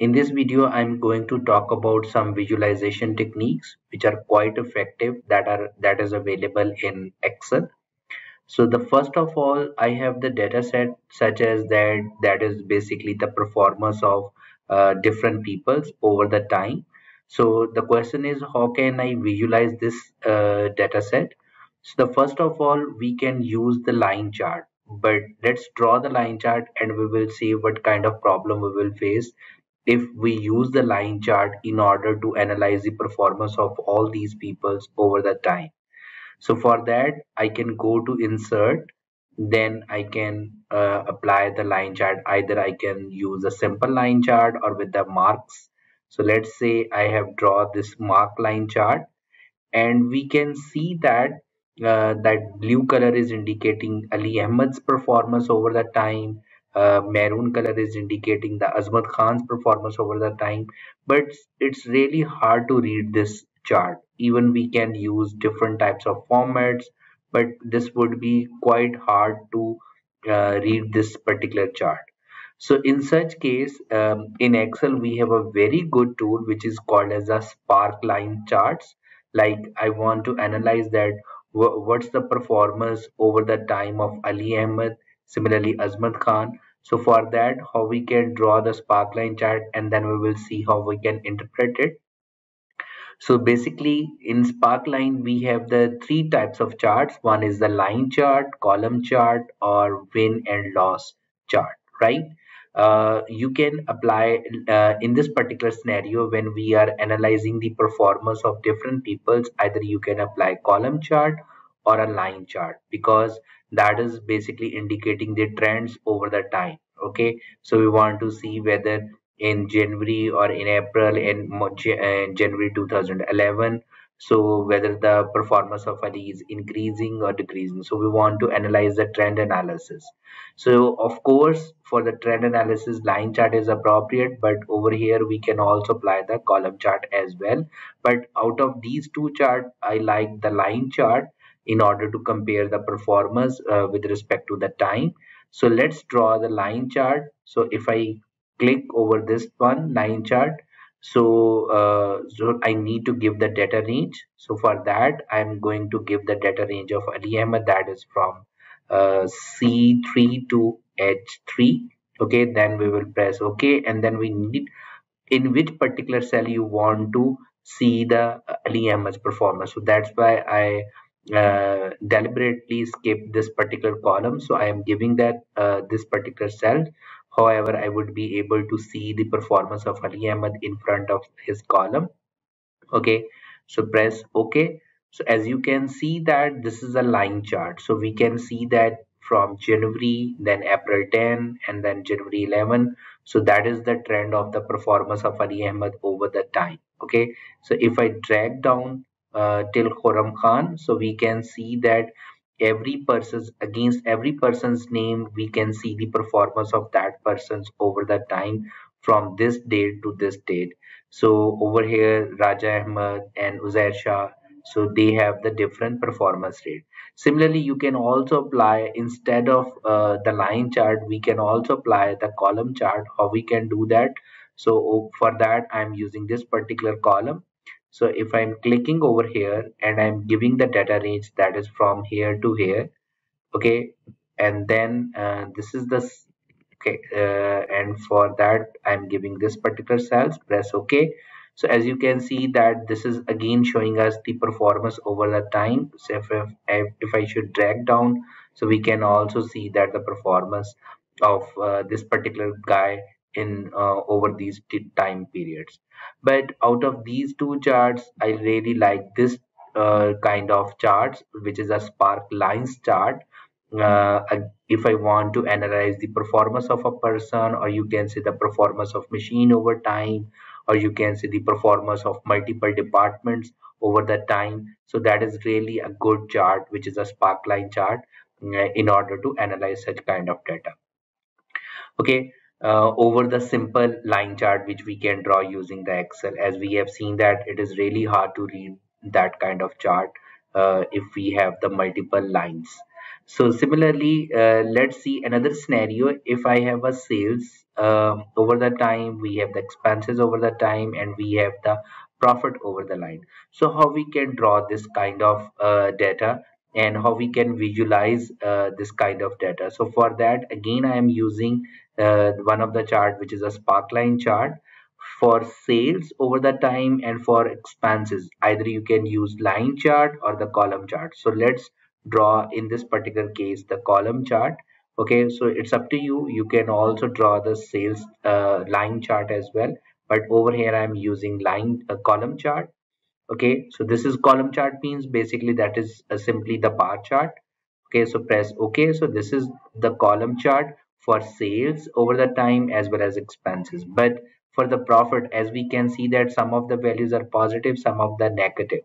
In this video, I'm going to talk about some visualization techniques which are quite effective that is available in Excel. So the first of all, I have the data set such as that is basically the performance of different peoples over the time. So the question is, how can I visualize this data set? So the first of all, we can use the line chart, but let's draw the line chart and we will see what kind of problem we will face if we use the line chart in order to analyze the performance of all these peoples over the time. So for that, I can go to insert, then I can apply the line chart. Either I can use a simple line chart or with the marks. So let's say I have drawn this mark line chart, and we can see that that blue color is indicating Ali Ahmed's performance over the time. Maroon color is indicating the Azmat Khan's performance over the time. But it's really hard to read this chart. Even we can use different types of formats, but this would be quite hard to read this particular chart. So in such case, in Excel, we have a very good tool which is called as a Sparkline charts. Like I want to analyze that what's the performance over the time of Ali Ahmed, similarly Azmat Khan. So for that, how we can draw the Sparkline chart, and then we will see how we can interpret it. So basically in Sparkline, we have the three types of charts. One is the line chart, column chart, or win and loss chart, right? You can apply in this particular scenario when we are analyzing the performance of different peoples, either you can apply column chart or a line chart, because that is basically indicating the trends over the time. Okay, so we want to see whether in January or in April in January 2011. So whether the performance of Ali is increasing or decreasing. So we want to analyze the trend analysis. So of course, for the trend analysis, line chart is appropriate, but over here we can also apply the column chart as well. But out of these two charts, I like the line chart in order to compare the performance with respect to the time. So let's draw the line chart. So if I click over this one line chart, so I need to give the data range. So for that, I'm going to give the data range of Ali Ahmed, that is from C3 to H3. Okay, then we will press OK, and then we need in which particular cell you want to see the Ali Ahmed's performance. So that's why I deliberately skip this particular column. So I am giving that this particular cell. However, I would be able to see the performance of Ali Ahmed in front of his column. Okay, so press OK. So as you can see that this is a line chart. So we can see that from January, then April 10, and then January 11. So that is the trend of the performance of Ali Ahmed over the time. Okay, so if I drag down till Khurram Khan, so we can see that every person's against every person's name, we can see the performance of that person's over the time from this date to this date. So over here, Raja Ahmed and Uzair Shah, so they have the different performance rate. Similarly, you can also apply instead of the line chart, we can also apply the column chart. How we can do that? So for that, I'm using this particular column. So if I'm clicking over here and I'm giving the data range that is from here to here, okay, and then this is the okay, and for that I'm giving this particular cells, press OK. So as you can see that this is again showing us the performance over the time. So if I should drag down, so we can also see that the performance of this particular guy in over these time periods. But out of these two charts, I really like this kind of charts, which is a Sparklines chart. uh, if I want to analyze the performance of a person, or you can see the performance of machine over time, or you can see the performance of multiple departments over the time. So that is really a good chart, which is a Sparkline chart, in order to analyze such kind of data. Okay, over the simple line chart which we can draw using the Excel, as we have seen that it is really hard to read that kind of chart if we have the multiple lines. So similarly, let's see another scenario. If I have a sales over the time, we have the expenses over the time, and we have the profit over the line. So how we can draw this kind of data, and how we can visualize this kind of data. So for that, again, I am using one of the chart, which is a Sparkline chart for sales over the time, and for expenses either you can use line chart or the column chart. So let's draw in this particular case the column chart. Okay, so it's up to you. You can also draw the sales line chart as well, but over here I'm using line column chart. Okay, so this is column chart, means basically that is simply the bar chart. Okay, so press OK. So this is the column chart for sales over the time as well as expenses. But for the profit, as we can see that some of the values are positive, some of the negative.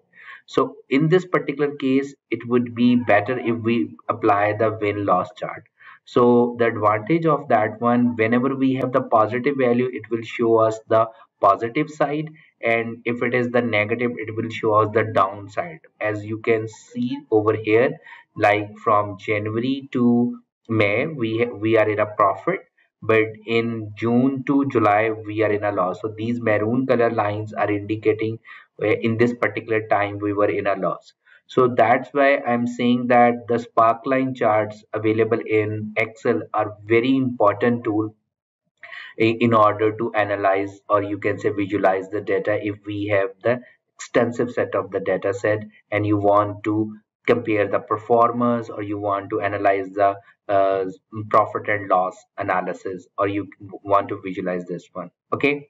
So in this particular case, it would be better if we apply the win-loss chart. So the advantage of that one, whenever we have the positive value, it will show us the positive side, and if it is the negative, it will show us the downside. As you can see over here, like from January to May, we are in a profit, but in June to July, we are in a loss. So these maroon color lines are indicating in this particular time we were in a loss. So that's why I'm saying that the Sparkline charts available in Excel are very important tool in order to analyze, or you can say visualize the data. If we have the extensive set of the data set and you want to compare the performance, or you want to analyze the uh, profit and loss analysis, or you want to visualize this one. Okay,